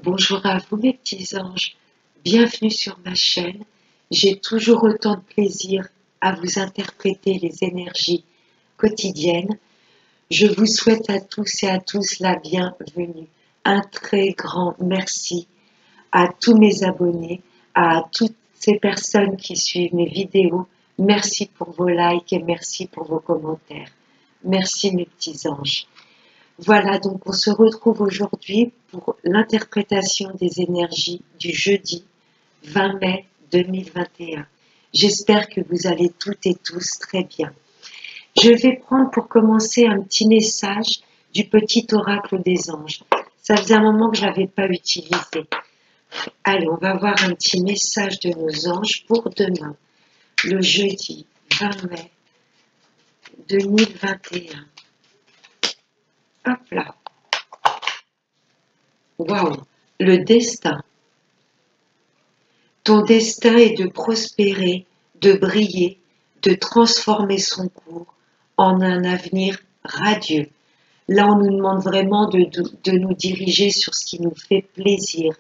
Bonjour à vous mes petits anges, bienvenue sur ma chaîne. J'ai toujours autant de plaisir à vous interpréter les énergies quotidiennes. Je vous souhaite à tous et à tous la bienvenue. Un très grand merci à tous mes abonnés, à toutes ces personnes qui suivent mes vidéos. Merci pour vos likes et merci pour vos commentaires. Merci mes petits anges. Voilà, donc on se retrouve aujourd'hui pour l'interprétation des énergies du jeudi 20 mai 2021. J'espère que vous allez toutes et tous très bien. Je vais prendre pour commencer un petit message du petit oracle des anges. Ça faisait un moment que je ne l'avais pas utilisé. Allez, on va voir un petit message de nos anges pour demain, le jeudi 20 mai 2021. Hop là. Waouh, le destin. Ton destin est de prospérer, de briller, de transformer son cours en un avenir radieux. Là, on nous demande vraiment de nous diriger sur ce qui nous fait plaisir,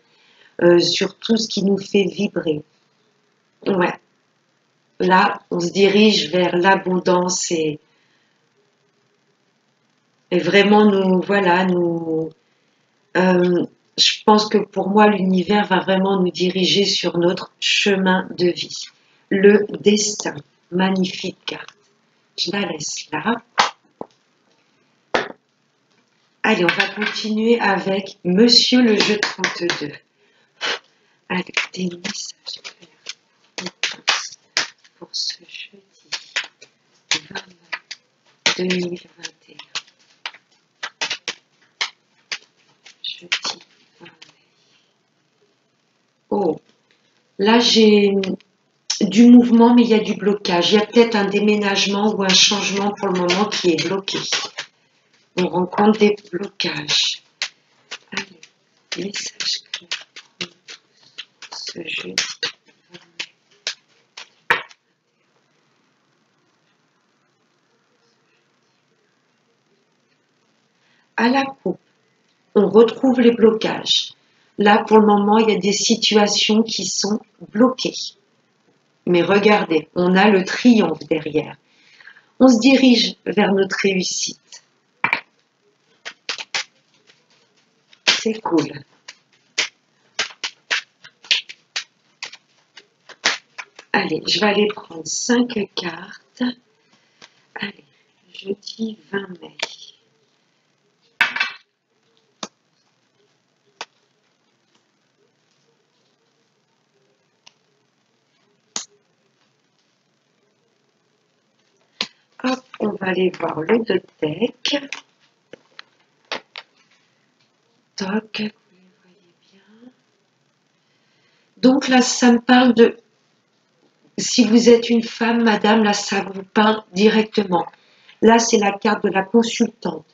sur tout ce qui nous fait vibrer. Ouais. Là, on se dirige vers l'abondance et vraiment je pense que pour moi, l'univers va vraiment nous diriger sur notre chemin de vie. Le destin, magnifique carte. Je la laisse là. Allez, on va continuer avec Monsieur le jeu 32. Allez, des messages pour ce jeudi 20 mai 2021. Jeudi 20 mai. Oh, là j'ai du mouvement, mais il y a du blocage. Il y a peut-être un déménagement ou un changement pour le moment qui est bloqué. On rencontre des blocages. Allez, message clair pour ce jeudi 20 mai. À la coupe, on retrouve les blocages. Là, pour le moment, il y a des situations qui sont bloquées. Mais regardez, on a le triomphe derrière. On se dirige vers notre réussite. C'est cool. Allez, je vais aller prendre 5 cartes. Allez, jeudi 20 mai. Hop, on va aller voir le deck. Toc, vous les voyez bien. Donc là, ça me parle de... Si vous êtes une femme, madame, là, ça vous parle directement. Là, c'est la carte de la consultante.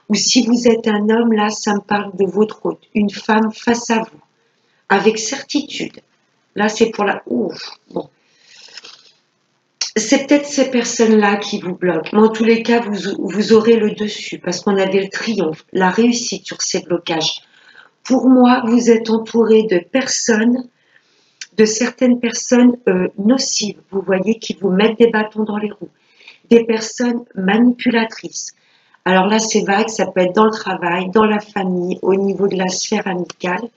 Ou si vous êtes un homme, là, ça me parle de votre hôte. Une femme face à vous, avec certitude. Là, c'est pour la... Ouf, bon. C'est peut-être ces personnes-là qui vous bloquent. Mais en tous les cas, vous aurez le dessus parce qu'on avait le triomphe, la réussite sur ces blocages. Pour moi, vous êtes entouré de personnes, de certaines personnes nocives, vous voyez, qui vous mettent des bâtons dans les roues. Des personnes manipulatrices. Alors là, c'est vague, ça peut être dans le travail, dans la famille, au niveau de la sphère amicale.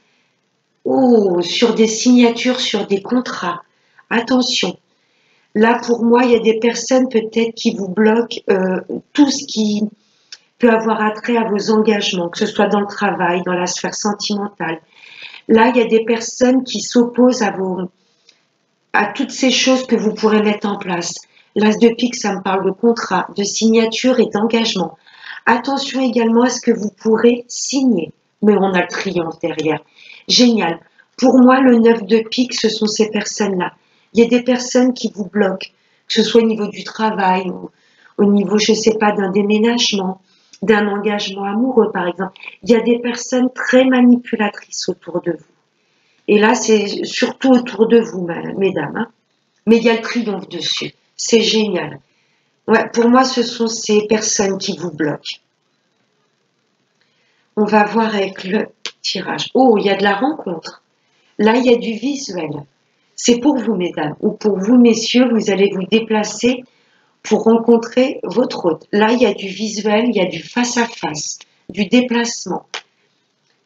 Oh, sur des signatures, sur des contrats. Attention. Là, pour moi, il y a des personnes peut-être qui vous bloquent tout ce qui peut avoir attrait à vos engagements, que ce soit dans le travail, dans la sphère sentimentale. Là, il y a des personnes qui s'opposent à toutes ces choses que vous pourrez mettre en place. L'as de pique, ça me parle de contrat, de signature et d'engagement. Attention également à ce que vous pourrez signer. Mais on a le triomphe derrière. Génial. Pour moi, le 9 de pique, ce sont ces personnes-là. Il y a des personnes qui vous bloquent, que ce soit au niveau du travail, ou au niveau, je ne sais pas, d'un déménagement, d'un engagement amoureux, par exemple. Il y a des personnes très manipulatrices autour de vous. Et là, c'est surtout autour de vous, mesdames. Hein. Mais il y a le triomphe dessus. C'est génial. Ouais, pour moi, ce sont ces personnes qui vous bloquent. On va voir avec le tirage. Oh, il y a de la rencontre. Là, il y a du visuel. C'est pour vous, mesdames, ou pour vous, messieurs, vous allez vous déplacer pour rencontrer votre hôte. Là, il y a du visuel, il y a du face-à-face, du déplacement.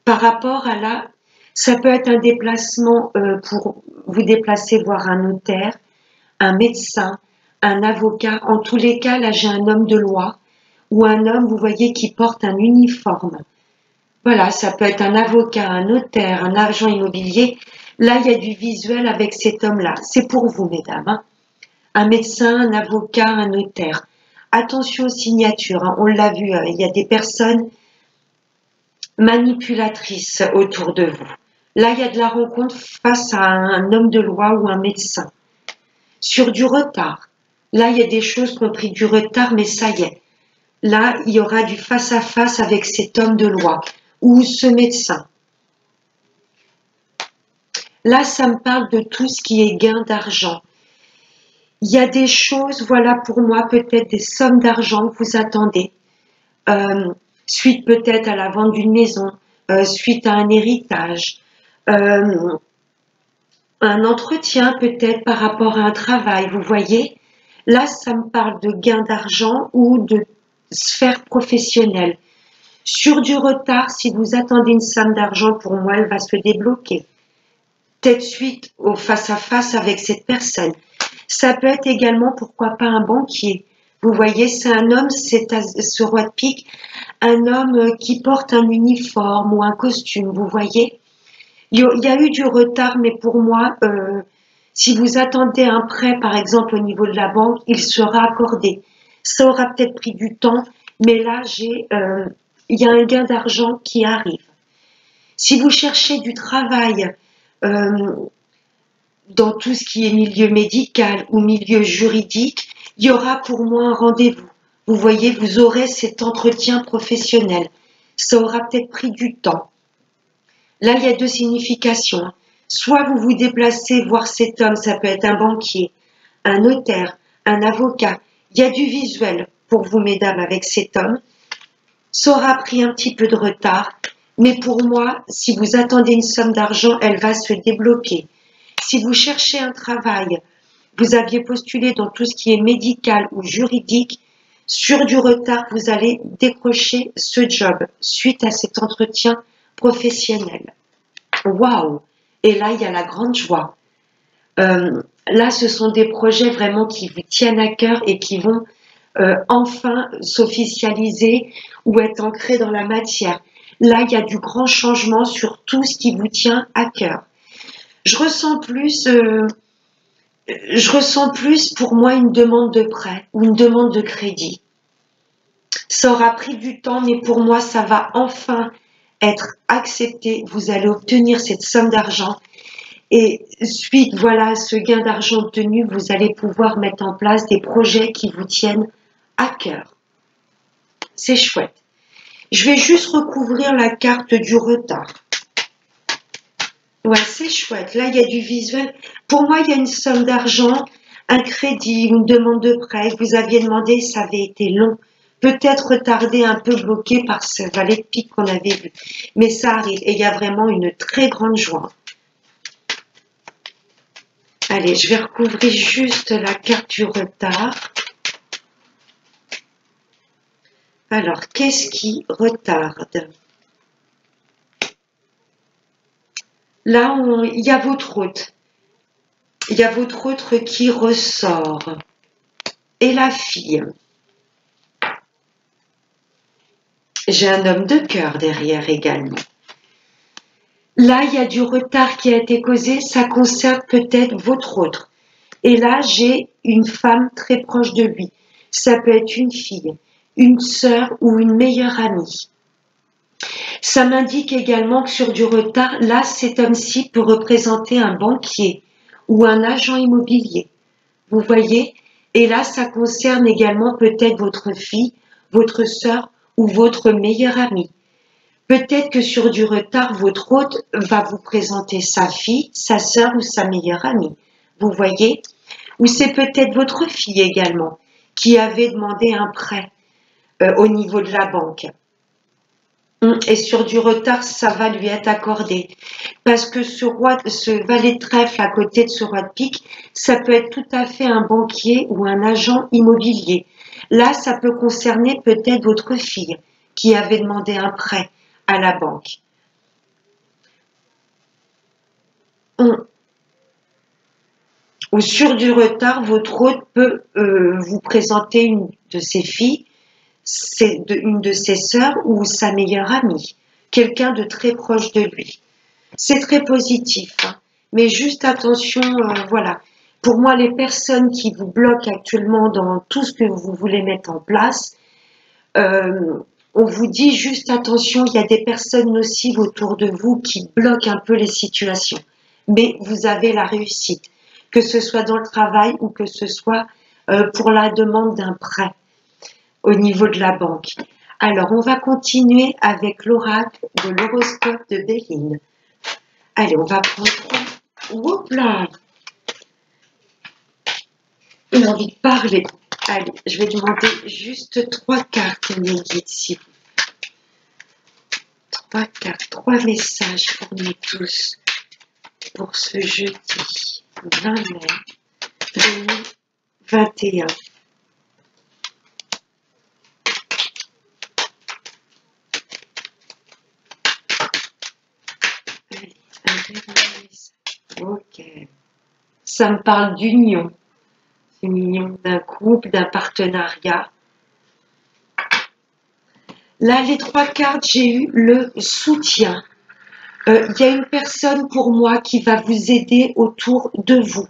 Par rapport à là, ça peut être un déplacement pour vous déplacer voir un notaire, un médecin, un avocat. En tous les cas, là, j'ai un homme de loi ou un homme, vous voyez, qui porte un uniforme. Voilà, ça peut être un avocat, un notaire, un agent immobilier. Là, il y a du visuel avec cet homme-là. C'est pour vous, mesdames. Hein. Un médecin, un avocat, un notaire. Attention aux signatures. Hein. On l'a vu, il y a des personnes manipulatrices autour de vous. Là, il y a de la rencontre face à un homme de loi ou un médecin. Sur du retard. Là, il y a des choses qui ont pris du retard, mais ça y est. Là, il y aura du face-à-face avec cet homme de loi ou ce médecin. Là, ça me parle de tout ce qui est gain d'argent. Il y a des choses, voilà pour moi, peut-être des sommes d'argent que vous attendez, suite peut-être à la vente d'une maison, suite à un héritage, un entretien peut-être par rapport à un travail, vous voyez. Là, ça me parle de gain d'argent ou de sphère professionnelle. Sur du retard, si vous attendez une somme d'argent, pour moi, elle va se débloquer. Peut-être suite au face-à-face avec cette personne. Ça peut être également, pourquoi pas, un banquier. Vous voyez, c'est un homme, c'est ce roi de pique, un homme qui porte un uniforme ou un costume, vous voyez. Il y a eu du retard, mais pour moi, si vous attendez un prêt, par exemple, au niveau de la banque, il sera accordé. Ça aura peut-être pris du temps, mais là, il y a un gain d'argent qui arrive. Si vous cherchez du travail, dans tout ce qui est milieu médical ou milieu juridique, il y aura pour moi un rendez-vous. Vous voyez, vous aurez cet entretien professionnel. Ça aura peut-être pris du temps. Là, il y a deux significations. Soit vous vous déplacez voir cet homme, ça peut être un banquier, un notaire, un avocat. Il y a du visuel pour vous, mesdames, avec cet homme. Ça aura pris un petit peu de retard, mais pour moi, si vous attendez une somme d'argent, elle va se débloquer. Si vous cherchez un travail, vous aviez postulé dans tout ce qui est médical ou juridique, sur du retard, vous allez décrocher ce job suite à cet entretien professionnel. Waouh! Et là, il y a la grande joie. Là, ce sont des projets vraiment qui vous tiennent à cœur et qui vont enfin s'officialiser ou être ancrés dans la matière. Là, il y a du grand changement sur tout ce qui vous tient à cœur. Je ressens plus pour moi une demande de prêt ou une demande de crédit. Ça aura pris du temps, mais pour moi, ça va enfin être accepté. Vous allez obtenir cette somme d'argent. Et suite, voilà, ce gain d'argent obtenu, vous allez pouvoir mettre en place des projets qui vous tiennent à cœur. C'est chouette. Je vais juste recouvrir la carte du retard. Ouais, c'est chouette. Là, il y a du visuel. Pour moi, il y a une somme d'argent, un crédit, une demande de prêt. Vous aviez demandé, ça avait été long. Peut-être retardé, un peu bloqué par ce valet de pique qu'on avait vu. Mais ça arrive. Et il y a vraiment une très grande joie. Allez, je vais recouvrir juste la carte du retard. Alors, qu'est-ce qui retarde? Là, il y a votre hôte. Il y a votre hôte qui ressort. Et la fille. J'ai un homme de cœur derrière également. Là, il y a du retard qui a été causé. Ça concerne peut-être votre autre. Et là, j'ai une femme très proche de lui. Ça peut être une fille, une sœur ou une meilleure amie. Ça m'indique également que sur du retard, là, cet homme-ci peut représenter un banquier ou un agent immobilier. Vous voyez? Et là, ça concerne également peut-être votre fille, votre sœur ou votre meilleure amie. Peut-être que sur du retard, votre hôte va vous présenter sa fille, sa sœur ou sa meilleure amie. Vous voyez? Ou c'est peut-être votre fille également qui avait demandé un prêt au niveau de la banque. Et sur du retard, ça va lui être accordé. Parce que ce valet de trèfle à côté de ce roi de pique, ça peut être tout à fait un banquier ou un agent immobilier. Là, ça peut concerner peut-être votre fille qui avait demandé un prêt à la banque. Ou sur du retard, votre hôte peut vous présenter une de ses filles, une de ses sœurs ou sa meilleure amie, quelqu'un de très proche de lui. C'est très positif, hein. Mais juste attention, voilà. Pour moi, les personnes qui vous bloquent actuellement dans tout ce que vous voulez mettre en place, on vous dit juste attention, il y a des personnes nocives autour de vous qui bloquent un peu les situations. Mais vous avez la réussite, que ce soit dans le travail ou que ce soit pour la demande d'un prêt au niveau de la banque. Alors, on va continuer avec l'oracle de l'horoscope de Béline. Allez, on va prendre trois. Oups là! J'ai envie de parler. Allez, je vais demander juste trois cartes, mes guides, s'il vous plaît. Trois cartes, trois messages pour nous tous pour ce jeudi 20 mai 2021. Allez, un dernier message. Ok. Ça me parle d'union. Union d'un couple, d'un partenariat. Là, les trois cartes, j'ai eu le soutien. Il y a une personne pour moi qui va vous aider autour de vous.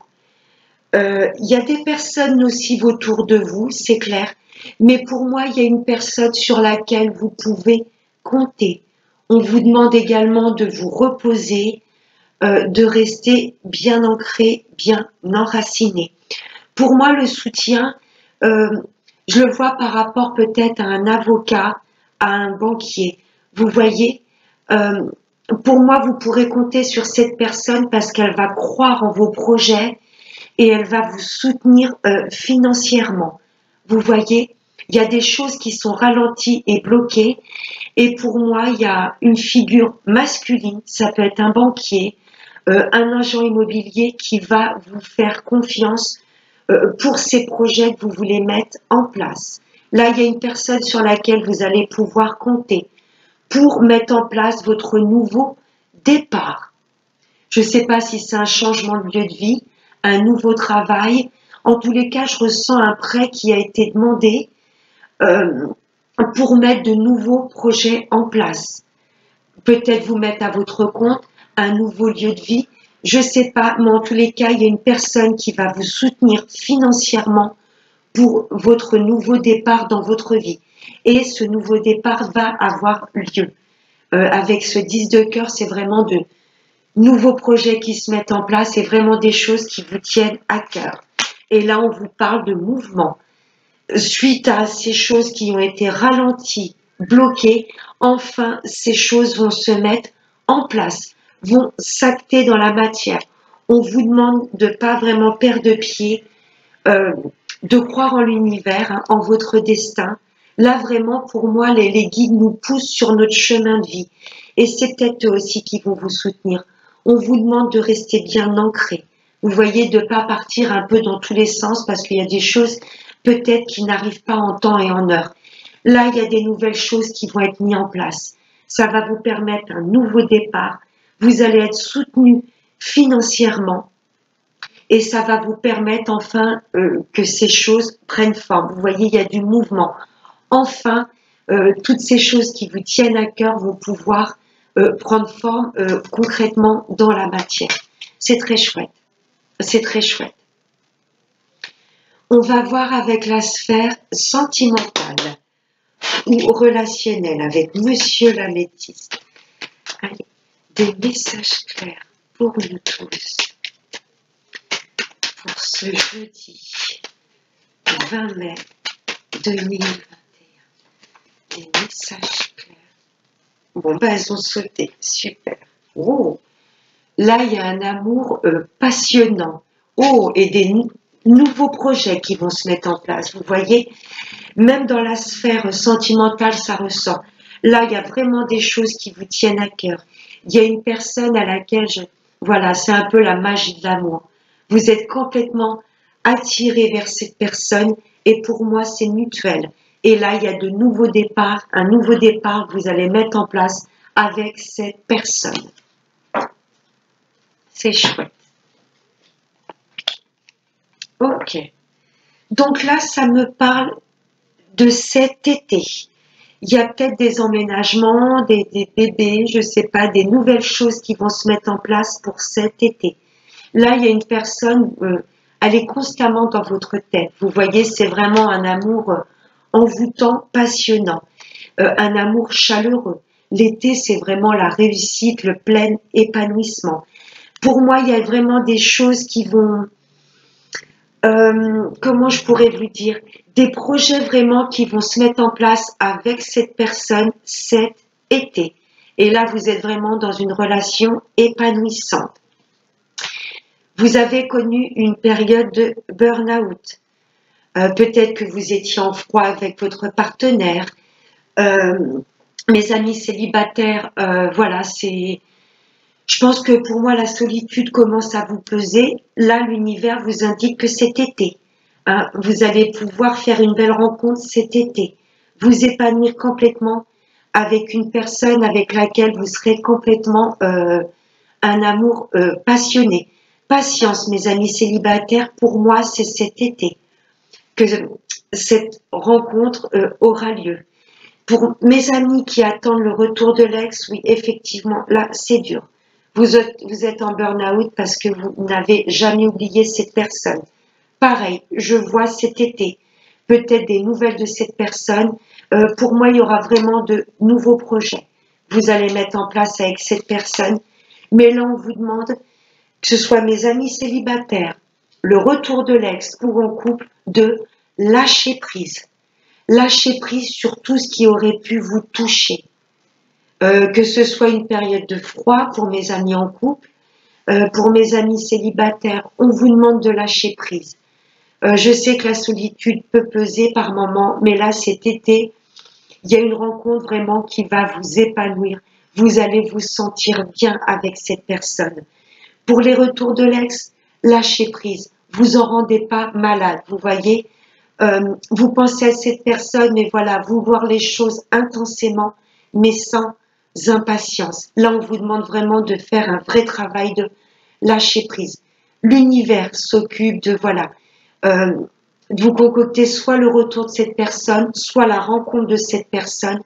Il y a des personnes nocives autour de vous, c'est clair. Mais pour moi, il y a une personne sur laquelle vous pouvez compter. On vous demande également de vous reposer, de rester bien ancré, bien enraciné. Pour moi, le soutien, je le vois par rapport peut-être à un avocat, à un banquier. Vous voyez, pour moi, vous pourrez compter sur cette personne parce qu'elle va croire en vos projets et elle va vous soutenir financièrement. Vous voyez, il y a des choses qui sont ralenties et bloquées. Et pour moi, il y a une figure masculine, ça peut être un banquier, un agent immobilier qui va vous faire confiance pour ces projets que vous voulez mettre en place. Là, il y a une personne sur laquelle vous allez pouvoir compter pour mettre en place votre nouveau départ. Je ne sais pas si c'est un changement de lieu de vie, un nouveau travail. En tous les cas, je ressens un prêt qui a été demandé pour mettre de nouveaux projets en place. Peut-être vous mettre à votre compte un nouveau lieu de vie. Je ne sais pas, mais en tous les cas, il y a une personne qui va vous soutenir financièrement pour votre nouveau départ dans votre vie. Et ce nouveau départ va avoir lieu. Avec ce 10 de cœur, c'est vraiment de nouveaux projets qui se mettent en place et vraiment des choses qui vous tiennent à cœur. Et là, on vous parle de mouvement. Suite à ces choses qui ont été ralenties, bloquées, enfin, ces choses vont se mettre en place, vont s'acter dans la matière. On vous demande de ne pas vraiment perdre pied, de croire en l'univers, hein, en votre destin. Là, vraiment, pour moi, les guides nous poussent sur notre chemin de vie. Et c'est peut-être eux aussi qui vont vous soutenir. On vous demande de rester bien ancré. Vous voyez, de ne pas partir un peu dans tous les sens parce qu'il y a des choses peut-être qui n'arrivent pas en temps et en heure. Là, il y a des nouvelles choses qui vont être mises en place. Ça va vous permettre un nouveau départ. Vous allez être soutenu financièrement. Et ça va vous permettre enfin que ces choses prennent forme. Vous voyez, il y a du mouvement. Enfin, toutes ces choses qui vous tiennent à cœur vont pouvoir prendre forme concrètement dans la matière. C'est très chouette. C'est très chouette. On va voir avec la sphère sentimentale ou relationnelle avec Monsieur l'améthyste. Allez, des messages clairs pour nous tous. Pour ce jeudi 20 mai 2021. Des messages clairs. Bon, ben, elles ont sauté. Super. Oh, là, il y a un amour passionnant. Oh, et des nouveaux projets qui vont se mettre en place. Vous voyez, même dans la sphère sentimentale, ça ressent. Là, il y a vraiment des choses qui vous tiennent à cœur. Il y a une personne à laquelle voilà, c'est un peu la magie de l'amour. Vous êtes complètement attiré vers cette personne et pour moi, c'est mutuel. Et là, il y a de nouveaux départs, un nouveau départ que vous allez mettre en place avec cette personne. C'est chouette. Ok. Donc là, ça me parle de cet été. Il y a peut-être des emménagements, des bébés, je ne sais pas, des nouvelles choses qui vont se mettre en place pour cet été. Là, il y a une personne, elle est constamment dans votre tête. Vous voyez, c'est vraiment un amour envoûtant, passionnant, un amour chaleureux. L'été, c'est vraiment la réussite, le plein épanouissement. Pour moi, il y a vraiment des choses qui vont, comment je pourrais vous dire, des projets vraiment qui vont se mettre en place avec cette personne cet été. Et là, vous êtes vraiment dans une relation épanouissante. Vous avez connu une période de burn-out. Peut-être que vous étiez en froid avec votre partenaire. Mes amis célibataires, voilà, c'est... Je pense que pour moi, la solitude commence à vous peser. Là, l'univers vous indique que cet été, hein, vous allez pouvoir faire une belle rencontre cet été, vous épanouir complètement avec une personne avec laquelle vous serez complètement un amour passionné. Patience, mes amis célibataires, pour moi, c'est cet été que cette rencontre aura lieu. Pour mes amis qui attendent le retour de l'ex, oui, effectivement, là, c'est dur. Vous êtes en burn-out parce que vous n'avez jamais oublié cette personne. Pareil, je vois cet été peut-être des nouvelles de cette personne. Pour moi, il y aura vraiment de nouveaux projets. Vous allez mettre en place avec cette personne. Mais là, on vous demande, que ce soit mes amis célibataires, le retour de l'ex ou en couple, de lâcher prise. Lâcher prise sur tout ce qui aurait pu vous toucher. Que ce soit une période de froid pour mes amis en couple, pour mes amis célibataires, on vous demande de lâcher prise. Je sais que la solitude peut peser par moments, mais là, cet été, il y a une rencontre vraiment qui va vous épanouir. Vous allez vous sentir bien avec cette personne. Pour les retours de l'ex, lâchez prise. Vous en rendez pas malade, vous voyez. Vous pensez à cette personne, mais voilà, vous voir les choses intensément, mais sans impatience. Là, on vous demande vraiment de faire un vrai travail de lâcher prise. L'univers s'occupe de, voilà, de vous concocter soit le retour de cette personne, soit la rencontre de cette personne.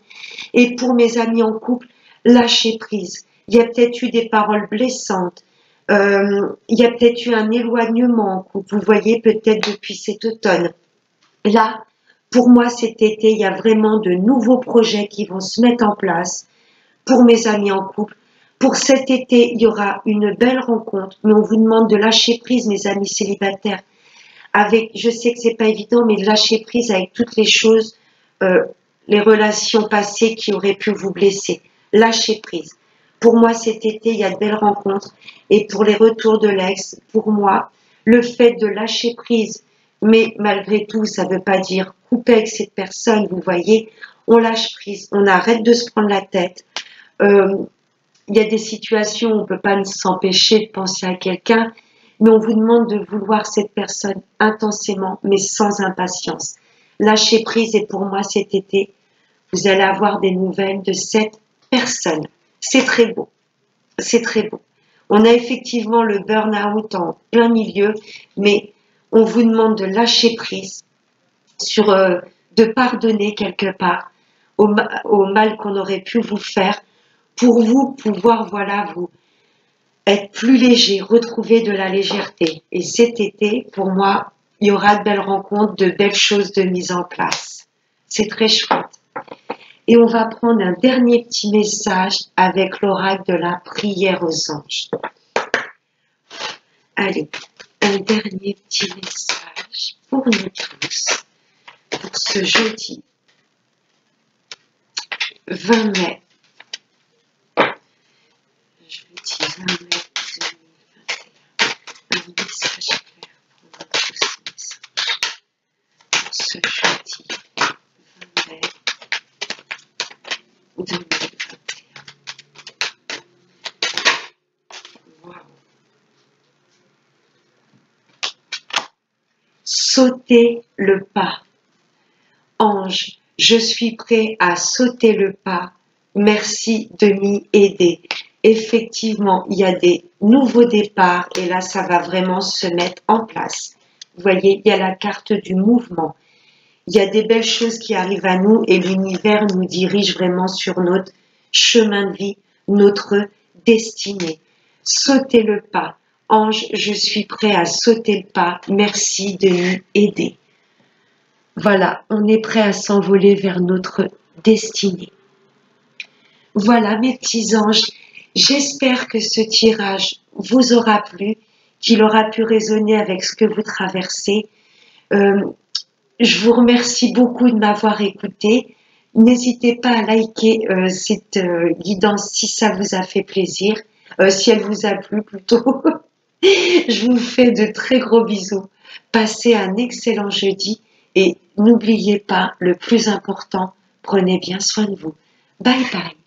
Et pour mes amis en couple, lâchez prise. Il y a peut-être eu des paroles blessantes. Il y a peut-être eu un éloignement en couple. Vous voyez, peut-être depuis cet automne. Là, pour moi, cet été, il y a vraiment de nouveaux projets qui vont se mettre en place pour mes amis en couple. Pour cet été, il y aura une belle rencontre, mais on vous demande de lâcher prise, mes amis célibataires. Avec, je sais que c'est pas évident, mais de lâcher prise avec toutes les choses, les relations passées qui auraient pu vous blesser. Lâcher prise. Pour moi, cet été, il y a de belles rencontres. Et pour les retours de l'ex, pour moi, le fait de lâcher prise, mais malgré tout, ça ne veut pas dire couper avec cette personne, vous voyez, on lâche prise, on arrête de se prendre la tête. Il y a des situations où on ne peut pas s'empêcher de penser à quelqu'un, mais on vous demande de vouloir cette personne intensément, mais sans impatience. Lâchez prise et pour moi cet été, vous allez avoir des nouvelles de cette personne. C'est très beau, c'est très beau. On a effectivement le burn-out en plein milieu, mais on vous demande de lâcher prise, de pardonner quelque part au mal qu'on aurait pu vous faire, pour vous pouvoir, voilà, vous être plus léger, retrouver de la légèreté. Et cet été, pour moi, il y aura de belles rencontres, de belles choses de mise en place. C'est très chouette. Et on va prendre un dernier petit message avec l'oracle de la prière aux anges. Allez, un dernier petit message pour nous tous, pour ce jeudi 20 mai. Jeudi 20 mai 2021. Un message clair pour nous tous, pour ce jeudi 20 mai. Wow. Sautez le pas. Ange, je suis prêt à sauter le pas. Merci de m'y aider. Effectivement, il y a des nouveaux départs et là, ça va vraiment se mettre en place. Vous voyez, il y a la carte du mouvement. Il y a des belles choses qui arrivent à nous et l'univers nous dirige vraiment sur notre chemin de vie, notre destinée. Sautez le pas. Ange, je suis prêt à sauter le pas. Merci de m'y aider. Voilà, on est prêt à s'envoler vers notre destinée. Voilà mes petits anges, j'espère que ce tirage vous aura plu, qu'il aura pu résonner avec ce que vous traversez. Je vous remercie beaucoup de m'avoir écouté. N'hésitez pas à liker cette guidance si ça vous a fait plaisir, si elle vous a plu plutôt. Je vous fais de très gros bisous. Passez un excellent jeudi et n'oubliez pas, le plus important, prenez bien soin de vous. Bye bye.